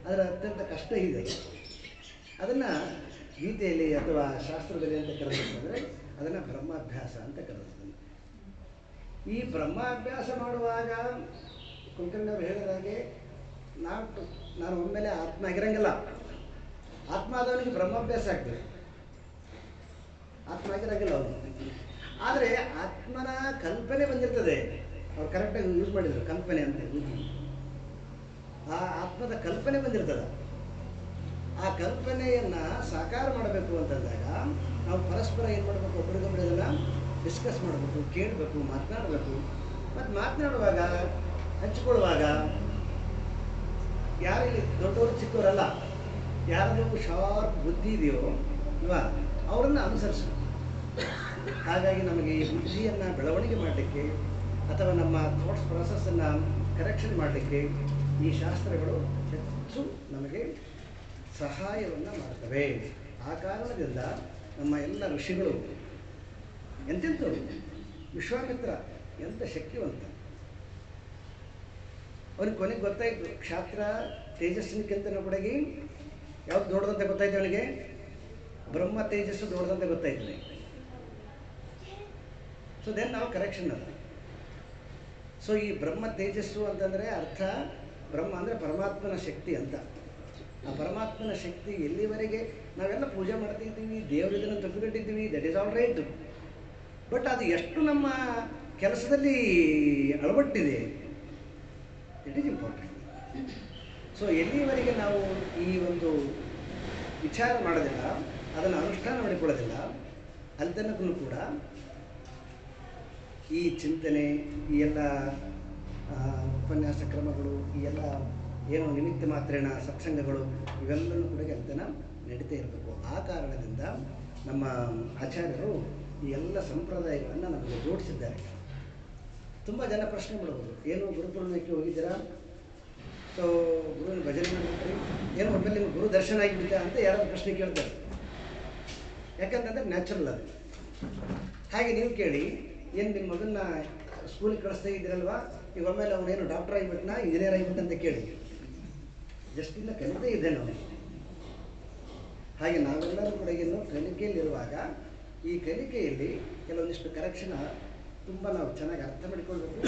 ಅದರ ಅತ್ಯಂತ ಕಷ್ಟ ಇದೆ. ಅದನ್ನು ಗೀತೆಯಲ್ಲಿ ಅಥವಾ ಶಾಸ್ತ್ರದಲ್ಲಿ ಅಂತ ಕರೆದಿರ್ತಂದರೆ ಅದನ್ನು ಬ್ರಹ್ಮಾಭ್ಯಾಸ ಅಂತ ಕರೆದಿರ್ತಾನೆ. ಈ ಬ್ರಹ್ಮಾಭ್ಯಾಸ ಮಾಡುವಾಗ ಕುಲಕರ್ಣಿಯವರು ಹೇಳಿದಾಗೆ ನಾನು ಒಮ್ಮೆಲೆ ಆತ್ಮ ಆಗಿರಂಗಿಲ್ಲ. ಆತ್ಮ ಆದವನಿಗೆ ಬ್ರಹ್ಮಾಭ್ಯಾಸ ಆಗ್ತದೆ, ಆತ್ಮ ಆಗಿರಂಗಿಲ್ಲ ಅವನು. ಆದರೆ ಆತ್ಮನ ಕಲ್ಪನೆ ಬಂದಿರ್ತದೆ. ಅವ್ರು ಕರೆಕ್ಟಾಗಿ ಯೂಸ್ ಮಾಡಿದ್ರು ಕಲ್ಪನೆ ಅಂತ. ಆ ಆತ್ಮದ ಕಲ್ಪನೆ ಬಂದಿರ್ತದೆ. ಆ ಕಲ್ಪನೆಯನ್ನು ಸಾಕಾರ ಮಾಡಬೇಕು ಅಂತಂದಾಗ ನಾವು ಪರಸ್ಪರ ಏನು ಮಾಡಬೇಕು, ಒಬ್ಬರಿಗೊಬ್ಬರು ಇದನ್ನು ಡಿಸ್ಕಸ್ ಮಾಡಬೇಕು, ಕೇಳಬೇಕು, ಮಾತನಾಡಬೇಕು. ಮತ್ತು ಮಾತನಾಡುವಾಗ ಹಂಚಿಕೊಳ್ಳುವಾಗ ಯಾರಲ್ಲಿ ದೊಡ್ಡವರು ಚಿಕ್ಕವರಲ್ಲ, ಯಾರಾದರೂ ಶಾರ್ಪ್ ಬುದ್ಧಿ ಇದೆಯೋ ಅಲ್ವಾ ಅವರನ್ನು ಅನುಸರಿಸಬೇಕು. ಹಾಗಾಗಿ ನಮಗೆ ಈ ಬುದ್ಧಿಯನ್ನು ಬೆಳವಣಿಗೆ ಮಾಡಲಿಕ್ಕೆ ಅಥವಾ ನಮ್ಮ ಥಾಟ್ಸ್ ಪ್ರಾಸೆಸ್ಸನ್ನು ಕರೆಕ್ಷನ್ ಮಾಡಲಿಕ್ಕೆ ಈ ಶಾಸ್ತ್ರಗಳು ಹೆಚ್ಚು ನಮಗೆ ಸಹಾಯವನ್ನು ಮಾಡ್ತವೆ. ಆ ಕಾರಣದಿಂದ ನಮ್ಮ ಎಲ್ಲ ಋಷಿಗಳು ಎಂತೆಂಥವ್ರು, ವಿಶ್ವಾಮಿತ್ರ ಎಂಥ ಶಕ್ತಿವಂತ. ಅವನಿಗೆ ಕೊನೆಗೆ ಗೊತ್ತಾಯಿತು ಕ್ಷಾತ್ರ ತೇಜಸ್ಸಿನಕ್ಕಿಂತನೂ ಕೂಡ ಯಾವ್ದು ದೊಡ್ಡದಂತ ಗೊತ್ತಾಯ್ತು ಅವನಿಗೆ, ಬ್ರಹ್ಮ ತೇಜಸ್ಸು ದೊಡ್ಡದಂತ ಗೊತ್ತಾಯ್ತು. ಸೊ ದೆನ್ ನಾವು ಕರೆಕ್ಷನ್ ಅಲ್ಲ. ಸೊ ಈ ಬ್ರಹ್ಮ ತೇಜಸ್ಸು ಅಂತಂದರೆ ಅರ್ಥ ಬ್ರಹ್ಮ ಅಂದರೆ ಪರಮಾತ್ಮನ ಶಕ್ತಿ ಅಂತ. ಆ ಪರಮಾತ್ಮನ ಶಕ್ತಿ ಎಲ್ಲಿವರೆಗೆ ನಾವೆಲ್ಲ ಪೂಜೆ ಮಾಡ್ತಿದ್ದೀವಿ, ದೇವರು ಇದನ್ನು ತೆಗೆದುಕೊಂಡಿದ್ದೀವಿ, that is all right. But ಅದು ಎಷ್ಟು ನಮ್ಮ ಕೆಲಸದಲ್ಲಿ ಅಳವಟ್ಟಿದೆ, ಇಟ್ ಈಸ್ ಇಂಪಾರ್ಟೆಂಟ್. ಸೊ ಎಲ್ಲಿವರೆಗೆ ನಾವು ಈ ಒಂದು ವಿಚಾರ ಮಾಡೋದಿಲ್ಲ, ಅದನ್ನು ಅನುಷ್ಠಾನ ಮಾಡಿಕೊಳ್ಳೋದಿಲ್ಲ, ಅಲ್ಲಿ ತನಕನೂ ಕೂಡ ಈ ಚಿಂತನೆ, ಈ ಎಲ್ಲ ಉಪನ್ಯಾಸ ಕ್ರಮಗಳು, ಈ ಎಲ್ಲ ಏನು ನಿಮಿತ್ತ ಮಾತ್ರೇನ ಸತ್ಸಂಗಗಳು ಇವೆಲ್ಲವೂ ಕೂಡ ಅಲ್ತನ ನಡೀತಾ ಇರಬೇಕು. ಆ ಕಾರಣದಿಂದ ನಮ್ಮ ಆಚಾರ್ಯರು ಈ ಎಲ್ಲ ಸಂಪ್ರದಾಯಗಳನ್ನು ನಮಗೆ ಜೋಡಿಸಿದ್ದಾರೆ. ತುಂಬ ಜನ ಪ್ರಶ್ನೆ ಮಾಡ್ಬೋದು, ಏನು ಗುರುಪೂರ್ಣಕ್ಕೆ ಹೋಗಿದ್ದೀರಾ, ಸೊ ಗುರುವಿನ ಭಜನೆ ಮಾಡಿಬಿಟ್ರಿ, ಏನು ಒಮ್ಮೆಲೆ ನಿಮ್ಗೆ ಗುರು ದರ್ಶನ ಆಗಿಬಿಟ್ಟ ಅಂತ ಯಾರಾದ್ರು ಪ್ರಶ್ನೆ ಕೇಳ್ತಾರೆ. ಯಾಕಂತಂದರೆ ನ್ಯಾಚುರಲ್ ಅದು. ಹಾಗೆ ನೀವು ಕೇಳಿ, ಏನು ನಿಮ್ಮ ಮಗನ್ನ ಸ್ಕೂಲಿಗೆ ಕಳಿಸ್ತಾ ಇದ್ದೀರಲ್ವಾ, ಈಗ ಒಮ್ಮೆಲೆ ಅವನೇನು ಡಾಕ್ಟರ್ ಆಗಿಬಿಟ್ನಾ, ಇಂಜಿನಿಯರ್ ಆಗಿಬಿಟ್ಟು ಅಂತ ಕೇಳಿ, ಜಸ್ಟ್ ಇಲ್ಲ ಕಲಿತೇ ಇದ್ದೇನೆ ಅವನು. ಹಾಗೆ ನಾವೆಲ್ಲರೂ ಕೂಡ ಏನು ಕಲಿಕೆಯಲ್ಲಿರುವಾಗ ಈ ಕಲಿಕೆಯಲ್ಲಿ ಕೆಲವೊಂದಿಷ್ಟು ಕರೆಕ್ಷನ್ ತುಂಬ ನಾವು ಚೆನ್ನಾಗಿ ಅರ್ಥ ಮಾಡಿಕೊಳ್ಬೇಕು.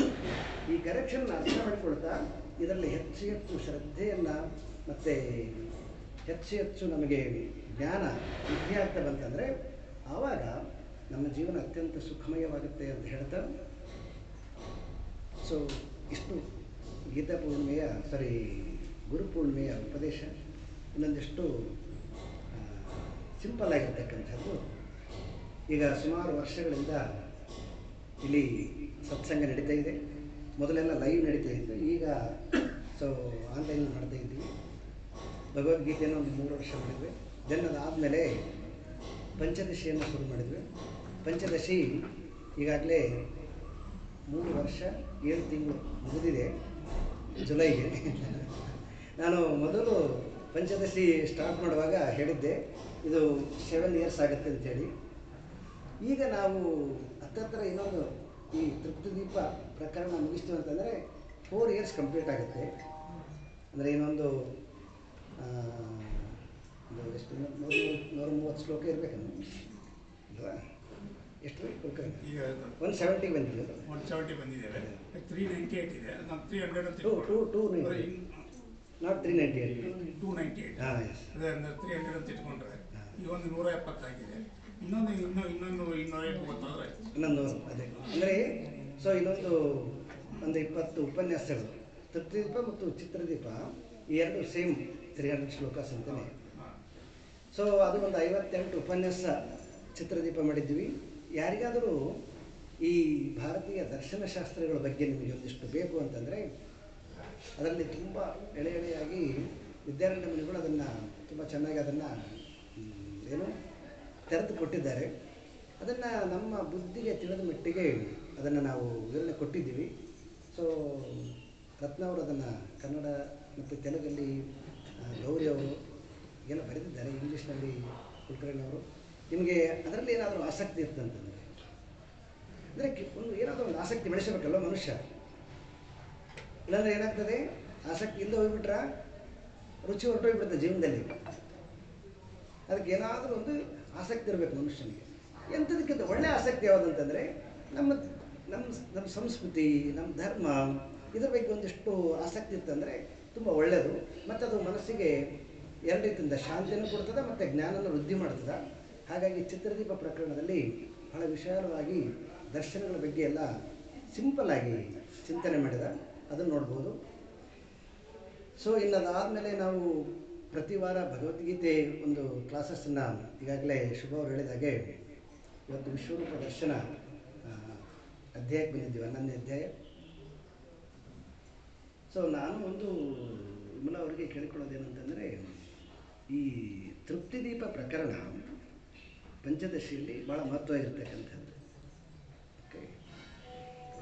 ಈ ಕರೆಕ್ಷನ್ನ ಅರ್ಥ ಮಾಡಿಕೊಳ್ತಾ ಇದರಲ್ಲಿ ಹೆಚ್ಚು ಹೆಚ್ಚು ಶ್ರದ್ಧೆಯನ್ನು ಮತ್ತು ಹೆಚ್ಚು ಹೆಚ್ಚು ನಮಗೆ ಜ್ಞಾನ ವೃದ್ಧಿ ಆಗ್ತಾ ಬಂತಂದರೆ ಆವಾಗ ನಮ್ಮ ಜೀವನ ಅತ್ಯಂತ ಸುಖಮಯವಾಗುತ್ತೆ ಅಂತ ಹೇಳ್ತಾ, ಸೊ ಇಷ್ಟು ಗೀತಾ ಪೂರ್ಣಿಮೆಯ ಗುರುಪೂರ್ಣಿಮೆಯ ಉಪದೇಶ. ಇನ್ನೊಂದಿಷ್ಟು ಸಿಂಪಲ್ ಆಗಿರ್ತಕ್ಕಂಥದ್ದು. ಈಗ ಸುಮಾರು ವರ್ಷಗಳಿಂದ ಇಲ್ಲಿ ಸತ್ಸಂಗ ನಡೀತಾ ಇದೆ. ಮೊದಲೆಲ್ಲ ಲೈವ್ ನಡೀತಾ ಇತ್ತು, ಈಗ ಸೊ ಆನ್ಲೈನ್ ಮಾಡ್ತಾ ಇದ್ದೀವಿ. ಭಗವದ್ಗೀತೆಯನ್ನು ಒಂದು 3 ವರ್ಷ ಮಾಡಿದ್ವಿ. ದೆನ್ ಅದಾದಮೇಲೆ ಪಂಚದಶಿಯನ್ನು ಶುರು ಮಾಡಿದ್ವಿ. ಪಂಚದಶಿ ಈಗಾಗಲೇ 3 ವರ್ಷ 7 ತಿಂಗಳು ಮುಗಿದಿದೆ ಜುಲೈಗೆ. ನಾನು ಮೊದಲು ಪಂಚದಶಿ ಸ್ಟಾರ್ಟ್ ಮಾಡುವಾಗ ಹೇಳಿದ್ದೆ ಇದು 7 ಇಯರ್ಸ್ ಆಗುತ್ತೆ ಅಂತೇಳಿ. ಈಗ ನಾವು ಹತ್ತತ್ರ ಇನ್ನೊಂದು ಈ ತೃಪ್ತಿದೀಪ ಪ್ರಕರಣ ಮುಗಿಸ್ತೀವಿ ಅಂತಂದರೆ 4 ಇಯರ್ಸ್ ಕಂಪ್ಲೀಟ್ ಆಗುತ್ತೆ. ಅಂದರೆ ಇನ್ನೊಂದು ಎಷ್ಟು 130 ಶ್ಲೋಕ ಇರಬೇಕನ್ನು ಅಲ್ವಾ? ಎಷ್ಟು ಕುಲಕರ್ಣಿ? ಈಗ 170 ಬಂದಿದೆ. 170 ಬಂದಿದ್ದೇವೆ. 398 ಇದೆ. ನಾನು 300 ಅಂತ ನಾಟ್ 398. 298. ಹಾಂ, ಎಸ್. ಅದೇ ಅಂದರೆ 300 ಅಂತ ಇಟ್ಕೊಂಡ್ರೆ ಈಗ ಒಂದು 170 ಆಗಿದೆ. ಇನ್ನೊಂದು 250 ಗೊತ್ತಾದರೆ ಇನ್ನೊಂದು ಅದೇ ಅಂದರೆ ಸೊ ಇನ್ನೊಂದು ಒಂದು 20 ಉಪನ್ಯಾಸಗಳು, ತೃಪ್ತಿದೀಪ ಮತ್ತು ಚಿತ್ರದೀಪ ಈ ಎರಡು ಸೇಮ್ 300 ಶ್ಲೋಕಾಸ್ ಅಂತಲೇ. ಸೊ ಅದು ಒಂದು 58 ಉಪನ್ಯಾಸ ಚಿತ್ರದೀಪ ಮಾಡಿದ್ವಿ. ಯಾರಿಗಾದರೂ ಈ ಭಾರತೀಯ ದರ್ಶನಶಾಸ್ತ್ರಗಳ ಬಗ್ಗೆ ನಿಮಗೆ ಒಂದಿಷ್ಟು ಬೇಕು ಅಂತಂದರೆ ಅದರಲ್ಲಿ ತುಂಬ ಎಳೆಯಾಗಿ ವಿದ್ಯಾರಣ್ಯ ಮುನಿಗಳು ಅದನ್ನು ತುಂಬ ಚೆನ್ನಾಗಿ ಅದನ್ನು ಏನು ತೆರೆದು ಕೊಟ್ಟಿದ್ದಾರೆ. ಅದನ್ನು ನಮ್ಮ ಬುದ್ಧಿಗೆ ತಿಳಿದ ಮಟ್ಟಿಗೆ ಅದನ್ನು ನಾವು ವಿವರಣೆ ಕೊಟ್ಟಿದ್ದೀವಿ. ಸೊ ರತ್ನ ಅವರು ಅದನ್ನು ಕನ್ನಡ ಮತ್ತು ತೆಲುಗಲ್ಲಿ, ಗೌರಿ ಅವರು ಎಲ್ಲ ಬರೆದಿದ್ದಾರೆ, ಇಂಗ್ಲೀಷ್ನಲ್ಲಿ ಕುಲಕರ್ಣಿ ಅವರು. ನಿಮಗೆ ಅದರಲ್ಲಿ ಏನಾದರೂ ಆಸಕ್ತಿ ಇರ್ತಂತಂದರೆ ಅಂದರೆ ಒಂದು ಏನಾದರೂ ಒಂದು ಆಸಕ್ತಿ ಬೆಳೆಸಬೇಕಲ್ವ ಮನುಷ್ಯ. ಇಲ್ಲಾಂದರೆ ಏನಾಗ್ತದೆ, ಆಸಕ್ತಿ ಇಲ್ಲದೆ ಹೋಗ್ಬಿಟ್ರೆ ರುಚಿ ಹೊರಟೋಗ್ಬಿಡುತ್ತೆ ಜೀವನದಲ್ಲಿ. ಅದಕ್ಕೆ ಏನಾದರೂ ಒಂದು ಆಸಕ್ತಿ ಇರಬೇಕು ಮನುಷ್ಯನಿಗೆ. ಎಂಥದಕ್ಕಿಂತ ಒಳ್ಳೆಯ ಆಸಕ್ತಿ ಯಾವುದಂತಂದರೆ ನಮ್ಮ ನಮ್ಮ ನಮ್ಮ ಸಂಸ್ಕೃತಿ, ನಮ್ಮ ಧರ್ಮ, ಇದರ ಬಗ್ಗೆ ಒಂದಿಷ್ಟು ಆಸಕ್ತಿ ಇತ್ತಂದರೆ ತುಂಬ ಒಳ್ಳೆಯದು. ಮತ್ತು ಅದು ಮನಸ್ಸಿಗೆ 2 ರೀತಿಯಿಂದ ಶಾಂತಿಯನ್ನು ಕೊಡ್ತದೆ ಮತ್ತು ಜ್ಞಾನನ ವೃದ್ಧಿ ಮಾಡ್ತದೆ. ಹಾಗಾಗಿ ಚಿತ್ರದೀಪ ಪ್ರಕರಣದಲ್ಲಿ ಬಹಳ ವಿಶಾಲವಾಗಿ ದರ್ಶನಗಳ ಬಗ್ಗೆ ಎಲ್ಲ ಸಿಂಪಲ್ಲಾಗಿ ಚಿಂತನೆ ಮಾಡಿದ, ಅದನ್ನು ನೋಡ್ಬೋದು. ಸೊ ಇನ್ನದಾದಮೇಲೆ ನಾವು ಪ್ರತಿ ವಾರ ಭಗವದ್ಗೀತೆ ಒಂದು ಕ್ಲಾಸಸ್ಸನ್ನು ಈಗಾಗಲೇ ಶುಭ ಅವರು ಹೇಳಿದಾಗೆ ಇವತ್ತು ವಿಶ್ವರೂಪ ದರ್ಶನ ಅಧ್ಯಾಯಕ್ಕೆ ಬಂದಿದ್ದೀವಿ, 11ನೇ ಅಧ್ಯಾಯ. ಸೊ ನಾನು ಒಂದು ವಿಮಲಾ ಅವರಿಗೆ ಕೇಳಿಕೊಳ್ಳೋದೇನಂತಂದರೆ, ಈ ತೃಪ್ತಿದೀಪ ಪ್ರಕರಣ ಪಂಚದಶಿಯಲ್ಲಿ ಭಾಳ ಮಹತ್ವ ಇರತಕ್ಕಂಥದ್ದು. ಓಕೆ,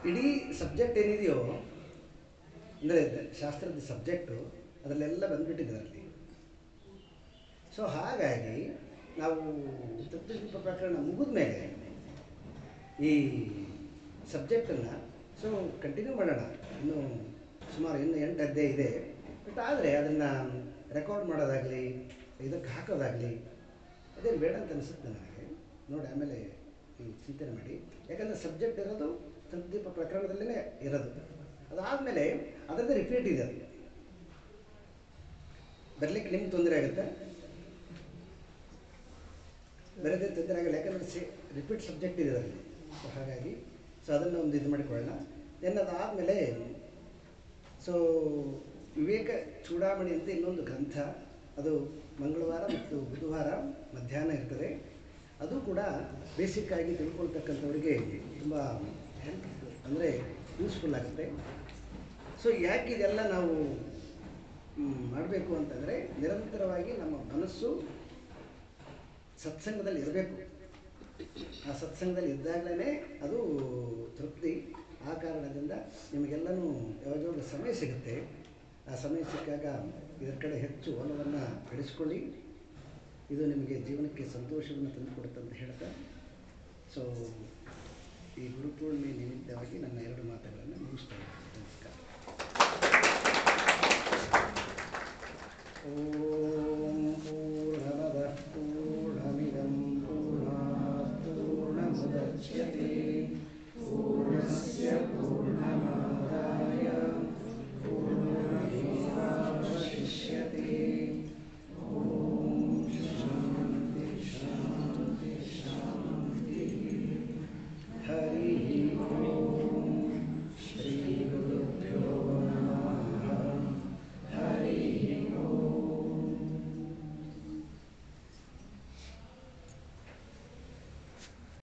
ಇಡೀ ಸಬ್ಜೆಕ್ಟ್ ಏನಿದೆಯೋ ಅಂದರೆ ಶಾಸ್ತ್ರದ ಸಬ್ಜೆಕ್ಟು ಅದರಲ್ಲೆಲ್ಲ ಬಂದುಬಿಟ್ಟಿದೆ ಅದರಲ್ಲಿ. ಸೊ ಹಾಗಾಗಿ ನಾವು ತೃಪ್ತಿದೀಪ ಪ್ರಕರಣ ಮುಗಿದ ಮೇಲೆ ಈ ಸಬ್ಜೆಕ್ಟನ್ನು ಸೊ ಕಂಟಿನ್ಯೂ ಮಾಡೋಣ. ಇನ್ನು ಸುಮಾರು 8 ಅಧ್ಯಾಯ ಇದೆ. ಬಟ್ ಆದರೆ ಅದನ್ನು ರೆಕಾರ್ಡ್ ಮಾಡೋದಾಗಲಿ ಇದಕ್ಕೆ ಹಾಕೋದಾಗಲಿ ಅದೇನು ಬೇಡ ಅಂತ ಅನಿಸುತ್ತೆ ನನಗೆ. ನೋಡಿ ಆಮೇಲೆ ನೀವು ಚಿಂತನೆ ಮಾಡಿ. ಯಾಕಂದರೆ ಸಬ್ಜೆಕ್ಟ್ ಇರೋದು ತೃಪ್ತಿದೀಪ ಪ್ರಕರಣದಲ್ಲೇ ಇರೋದು. ಅದಾದಮೇಲೆ ಅದರದ್ದೇ ರಿಪೀಟ್ ಇದೆ. ಅದು ಬರಲಿಕ್ಕೆ ನಿಮ್ಗೆ ತೊಂದರೆ ಆಗುತ್ತೆ, ಬರೋದೇ ತೊಂದರೆ ಆಗಲ್ಲ. ಯಾಕಂದರೆ ರಿಪೀಟ್ ಸಬ್ಜೆಕ್ಟ್ ಇದೆ ಅದರಲ್ಲಿ. ಸೊ ಹಾಗಾಗಿ ಸೊ ಅದನ್ನು ಒಂದು ಇದು ಮಾಡಿಕೊಳ್ಳೋಣ. ಅದಾದಮೇಲೆ ಸೊ ವಿವೇಕ ಚೂಡಾಮಣಿ ಅಂತ ಇನ್ನೊಂದು ಗ್ರಂಥ, ಅದು ಮಂಗಳವಾರ ಮತ್ತು ಬುಧವಾರ ಮಧ್ಯಾಹ್ನ ಇರ್ತದೆ. ಅದು ಕೂಡ ಬೇಸಿಕ್ಕಾಗಿ ತಿಳ್ಕೊಳ್ತಕ್ಕಂಥವ್ರಿಗೆ ತುಂಬ ಹೆಲ್ಪ್ ಅಂದರೆ ಯೂಸ್ಫುಲ್ ಆಗುತ್ತೆ. ಸೊ ಯಾಕೆ ಇದೆಲ್ಲ ನಾವು ಮಾಡಬೇಕು ಅಂತಂದರೆ ನಿರಂತರವಾಗಿ ನಮ್ಮ ಮನಸ್ಸು ಸತ್ಸಂಗದಲ್ಲಿ ಇರಬೇಕು. ಆ ಸತ್ಸಂಗದಲ್ಲಿ ಇದ್ದಾಗಲೇ ಅದು ತೃಪ್ತಿ. ಆ ಕಾರಣದಿಂದ ನಿಮಗೆಲ್ಲನೂ ಯಾವಾಗ ಸಮಯ ಸಿಗುತ್ತೆ, ಆ ಸಮಯ ಸಿಕ್ಕಾಗ ಇದರ ಕಡೆ ಹೆಚ್ಚು ಒಲವನ್ನು ಬೆಳೆಸ್ಕೊಳ್ಳಿ. ಇದು ನಿಮಗೆ ಜೀವನಕ್ಕೆ ಸಂತೋಷವನ್ನು ತಂದುಕೊಡುತ್ತೆ ಅಂತ ಹೇಳ್ತಾ, ಸೊ ಈ ಗುರುಪೂರ್ಣಿಮೆ ನಿಮಿತ್ತವಾಗಿ ನನ್ನ 2 ಮಾತುಗಳನ್ನು ಮುಗಿಸ್ತಾ ಇದ್ದೀನಿ. ನಮಸ್ಕಾರ. ಓ